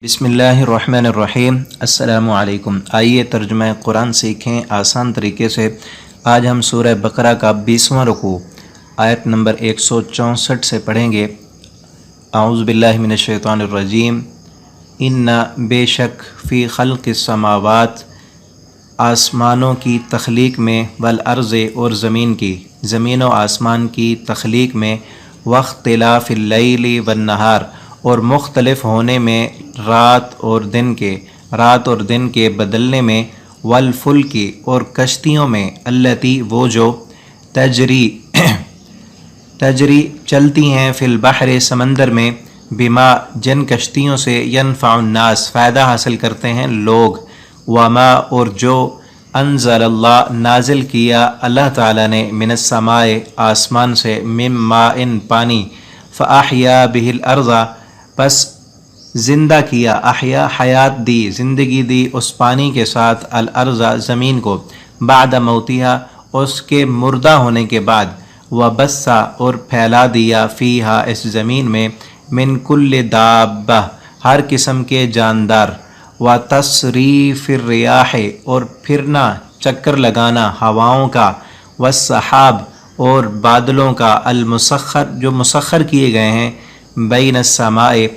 बिस्मिल्लाहिर्रहमानिर्रहीम। अस्सलामु अलैकुम। आइए तर्जुमा कुरान सीखें आसान तरीके से। आज हम सूरह बकरा का 20वां रुकू आयत नंबर 164 से पढ़ेंगे। आऊज़ु बिल्लाहि मिनश शैतानिर रजीम। इन्ना बेशक फ़ी खल्क़िस समावात, आसमानों की तख्लीक में, वल अर्ज़ और ज़मीन की, ज़मीन व आसमान की तख्लीक में, वख्तिलाफ़िल लैली वन नहार, और मुख्तलिफ होने में रात और दिन के बदलने में, वल फुल्की और कश्तियों में, अल्लती वो जो, तजरी चलती हैं, फिल बहर समंदर में, बिमा जिन कश्तियों से, यनफ़उन नास फ़ायदा हासिल करते हैं लोग, वमा और जो, अनज़लल्लाह नाजिल किया अल्लाह ताला ने, मिनस समाए आसमान से, मिम्मा इन पानी, फ़अहया बिहिल अर्ज़ा बस ज़िंदा किया, अहया हयात दी, ज़िंदगी दी उस पानी के साथ, अल अर्ज़ा ज़मीन को, बाद मौतिहा उसके मुर्दा होने के बाद, व बस्सा और फैला दिया, फ़ीहा इस ज़मीन में, मिन कुल्ल दाब्बा हर किस्म के जानदार, व तस्रीफ़िर रियाह और फिरना चक्कर लगाना हवाओं का, व सहाब और बादलों का, अल मुसख्खर जो मुसख्खर किए गए हैं, बैन समाए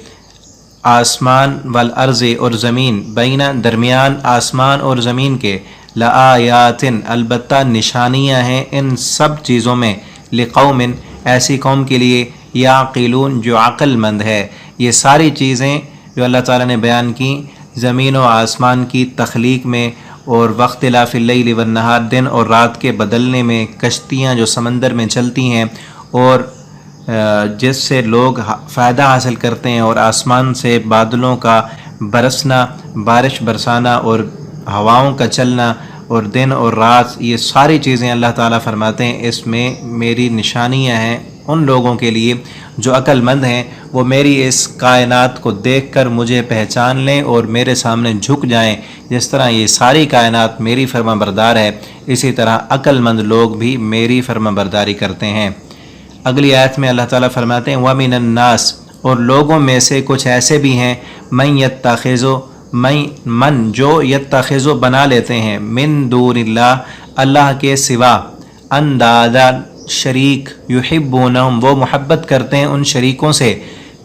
आसमान, वल अर्ज़ और ज़मीन, बैना दरमियान आसमान और ज़मीन के, लआयातिन अलबत्ता निशानियाँ हैं इन सब चीज़ों में, लिक़ौमिन ऐसी कौम के लिए, याक़िलून जो अक्लमंद है। ये सारी चीज़ें जो अल्लाह ताला ने बयान की ज़मीन व आसमान की तख्लीक में, और वख्तिलाफ़िल लैली वन नहार दिन और रात के बदलने में, कश्तियाँ जो समंदर में चलती हैं और जिससे लोग फ़ायदा हासिल करते हैं, और आसमान से बादलों का बरसना, बारिश बरसाना और हवाओं का चलना, और दिन और रात, ये सारी चीज़ें अल्लाह ताला फरमाते हैं इसमें मेरी निशानियां हैं उन लोगों के लिए जो अक्लमंद हैं। वो मेरी इस कायनात को देखकर मुझे पहचान लें और मेरे सामने झुक जाएं। जिस तरह ये सारी कायनात मेरी फरमाबरदार है, इसी तरह अक्लमंद लोग भी मेरी फरमाबरदारी करते हैं। अगली आयत में अल्लाह ताला फरमाते हैं, वमिनन नास और लोगों में से कुछ ऐसे भी हैं, मन जो यत्तखिज़ो बना लेते हैं, मिन दूनिल्लाह अल्लाह के सिवा, अंदादा शरीक, युहिब्बूनहुम वो मोहब्बत करते हैं उन शरीकों से,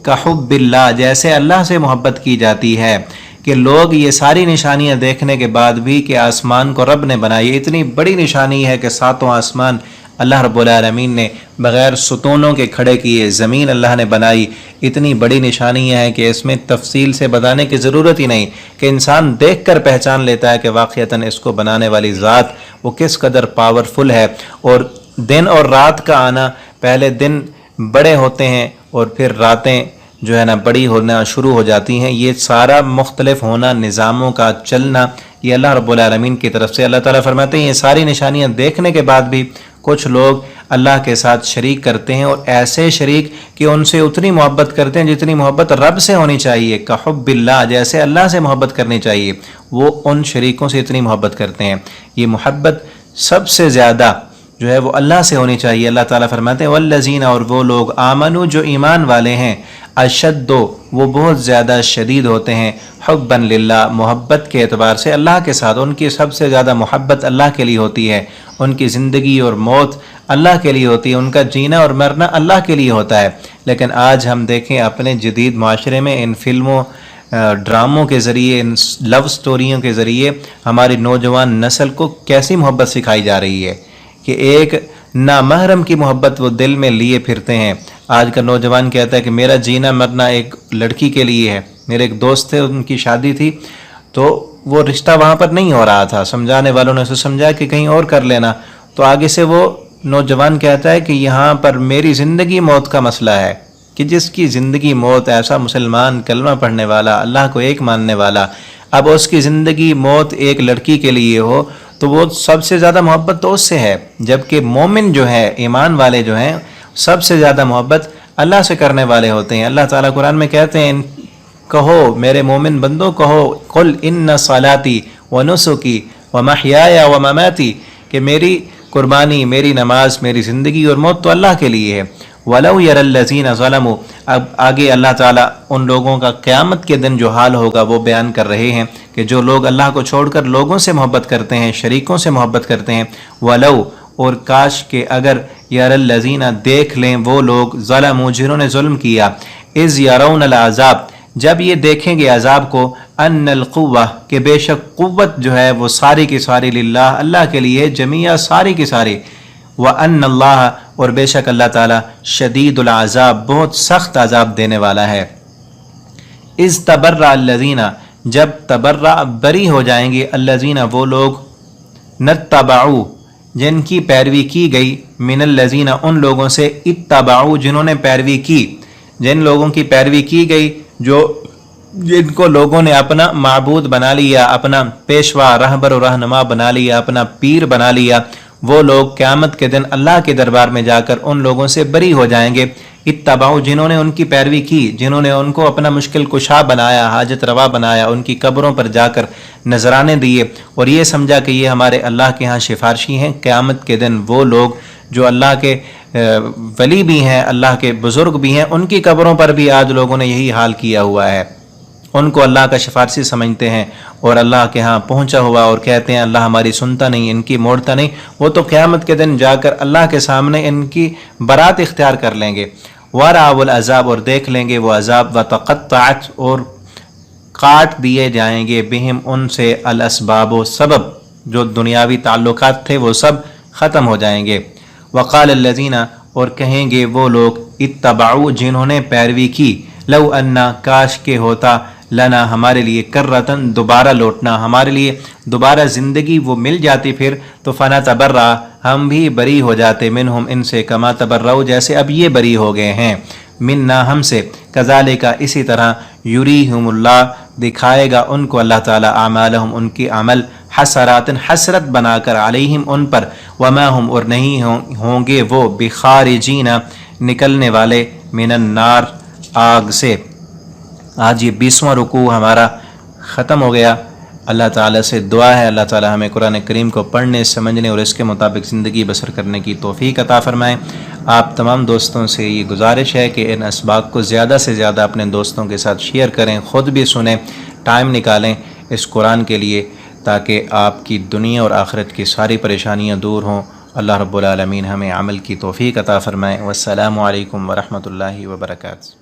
कहुब्बिल्लाह जैसे अल्लाह से मोहब्बत की जाती है। कि लोग ये सारी निशानियां देखने के बाद भी कि आसमान को रब ने बनाई, इतनी बड़ी निशानी है कि सातों आसमान अल्लाह रब्बुल आलमीन ने बग़ैर सुतूनों के खड़े किए, ज़मीन अल्लाह ने बनाई, इतनी बड़ी निशानियाँ हैं कि इसमें तफसील से बताने की ज़रूरत ही नहीं कि इंसान देख कर पहचान लेता है कि वाक़ईतन इसको बनाने वाली ज़ात वो किस कदर पावरफुल है। और दिन और रात का आना, पहले दिन बड़े होते हैं और फिर रातें जो है ना बड़ी होना शुरू हो जाती हैं। ये सारा मुख्तलिफ होना, निज़ामों का चलना, ये अल्लाह रब्बुल आलमीन की तरफ से। अल्लाह ताला फरमाते हैं ये सारी निशानियाँ देखने के बाद भी कुछ लोग अल्लाह के साथ शरीक करते हैं, और ऐसे शरीक कि उनसे उतनी मोहब्बत करते हैं जितनी मोहब्बत रब से होनी चाहिए, कहुब्बिल्लाह जैसे अल्लाह से मोहब्बत करनी चाहिए, वो उन शरीकों से इतनी मोहब्बत करते हैं। ये मोहब्बत सबसे ज़्यादा जो है वो अल्लाह से होनी चाहिए। अल्लाह ताला फरमाते हैं, वल्लज़ीना और वो लोग, आमनू जो ईमान वाले हैं, अशद्दो वो बहुत ज़्यादा शदीद होते हैं, हुब्बन लिल्लाह मोहब्बत के एतबार से अल्लाह के साथ, उनकी सबसे ज़्यादा मोहब्बत अल्लाह के लिए होती है, उनकी ज़िंदगी और मौत अल्लाह के लिए होती है, उनका जीना और मरना अल्लाह के लिए होता है। लेकिन आज हम देखें अपने जदीद माशरे में इन फिल्मों, ड्रामों के ज़रिए, इन लव स्टोरियों के ज़रिए हमारी नौजवान नस्ल को कैसी मोहब्बत सिखाई जा रही है कि एक नामहरम की मोहब्बत वो दिल में लिए फिरते हैं। आज का नौजवान कहता है कि मेरा जीना मरना एक लड़की के लिए है। मेरे एक दोस्त थे, उनकी शादी थी, तो वो रिश्ता वहाँ पर नहीं हो रहा था। समझाने वालों ने उसे समझाया कि कहीं और कर लेना, तो आगे से वो नौजवान कहता है कि यहाँ पर मेरी ज़िंदगी मौत का मसला है, कि जिसकी ज़िंदगी मौत, ऐसा मुसलमान कलमा पढ़ने वाला, अल्लाह को एक मानने वाला, अब उसकी ज़िंदगी मौत एक लड़की के लिए हो तो वो सबसे ज़्यादा मोहब्बत तो उससे है। जबकि मोमिन जो है, ईमान वाले जो हैं, सबसे ज़्यादा मोहब्बत अल्लाह से करने वाले होते हैं। अल्लाह ताला कुरान में कहते हैं, कहो मेरे मोमिन बंदो, कहो कुल इन्ना सलाती व नुसुकी व महयाया व ममाती, कि मेरी कुर्बानी, मेरी नमाज, मेरी ज़िंदगी और मौत तो अल्लाह के लिए है। वलौ यरल्लज़ीना ज़लमू, अब आगे अल्लाह ताला उन लोगों का क़यामत के दिन जो हाल होगा वो बयान कर रहे हैं कि जो लोग अल्लाह को छोड़कर लोगों से मोहब्बत करते हैं, शरीकों से मोहब्बत करते हैं। वलौ, और काश के अगर, यरल्लज़ीना देख लें वो लोग, ज़लमू जिन्होंने जुल्म किया, इज़ यरौनल अज़ाब जब ये देखेंगे अज़ाब को, अन्नल क़ुव्वा कि बेशक क़ुव्वत जो है वो सारी की सारी लिल्लाह अल्लाह के लिए, जमिया सारी की सारी, व अन्नल्लाह और बेशक अल्लाह ताला शदीदुल अज़ाब बहुत सख्त अज़ाब देने वाला है। इज़ तबर्रा अल्लज़ीना जब तबर्रा बरी हो जाएंगे, अल्लज़ीना वो लोग, नत्तबऊ जिनकी पैरवी की गई, मिनल्लज़ीना उन लोगों से, इत्तबऊ जिन्होंने पैरवी की, जिन लोगों की पैरवी की गई, जो जिनको लोगों ने अपना माबूद बना लिया, अपना पेशवा रहबर और रहनुमा बना लिया, अपना पीर बना लिया, वो लोग क़यामत के दिन अल्लाह के दरबार में जाकर उन लोगों से बरी हो जाएंगे। इत्तबाउ जिन्होंने उनकी पैरवी की, जिन्होंने उनको अपना मुश्किल कुशा बनाया, हाजत रवा बनाया, उनकी कब्रों पर जाकर नजराने दिए और ये समझा कि ये हमारे अल्लाह के यहाँ सिफारशी हैं। क़यामत के दिन वो लोग जो अल्लाह के वली भी हैं, अल्लाह के बुज़ुर्ग भी हैं, उनकी कब्रों पर भी आज लोगों ने यही हाल किया हुआ है। उनको अल्लाह का सिफारशी समझते हैं और अल्लाह के यहाँ पहुँचा हुआ और कहते हैं अल्लाह हमारी सुनता नहीं, इनकी मोड़ता नहीं। वो तो क़यामत के दिन जाकर अल्लाह के सामने इनकी बरात इख्तियार कर लेंगे। वराउल अज़ाब और देख लेंगे वो अज़ाब, व तक़त्तअत और काट दिए जाएंगे, बिहिम उनसे, अल असबाब सबब, जो दुनियावी ताल्लुकात थे वो सब ख़त्म हो जाएंगे। वक़ाल अल्लज़ीना और कहेंगे वो लोग, इत्तबऊ जिन्होंने पैरवी की, लौ अन्ना काश के होता, लना हमारे लिए, कर्रतन दोबारा लौटना, हमारे लिए दोबारा ज़िंदगी वो मिल जाती फिर, तो फ़ना तबर्रा हम भी बरी हो जाते, मिनहुम इनसे, कमा तबर्रऊ जैसे अब ये बरी हो गए हैं, मिन्ना हमसे, कज़ालिका इसी तरह, युरीहुमुल्लाह दिखाएगा उनको अल्लाह ताला, आमालहुम उनकी अमल, हसरातन हसरत बनाकर, अलैहिम उन पर, वमा हुम और नहीं होंगे वो, बिखारिजीना निकलने वाले, मिनन नार आग से। आज ये 20वां रुकू हमारा ख़त्म हो गया। अल्लाह ताला से दुआ है अल्लाह ताला हमें कुरान करीम को पढ़ने, समझने और इसके मुताबिक ज़िंदगी बसर करने की तौफ़ीक अता फ़रमाएँ। आप तमाम दोस्तों से ये गुजारिश है कि इन असबाक को ज़्यादा से ज़्यादा अपने दोस्तों के साथ शेयर करें, ख़ुद भी सुनें, टाइम निकालें इस कुरान के लिए, ताकि आपकी दुनिया और आखिरत की सारी परेशानियाँ दूर हों। अल्लाह रब्बुल आलमीन हमें अमल की तौफ़ीक अता फ़रमाएँ। वस्सलामु अलैकुम व रहमतुल्लाहि व बरकातुहू।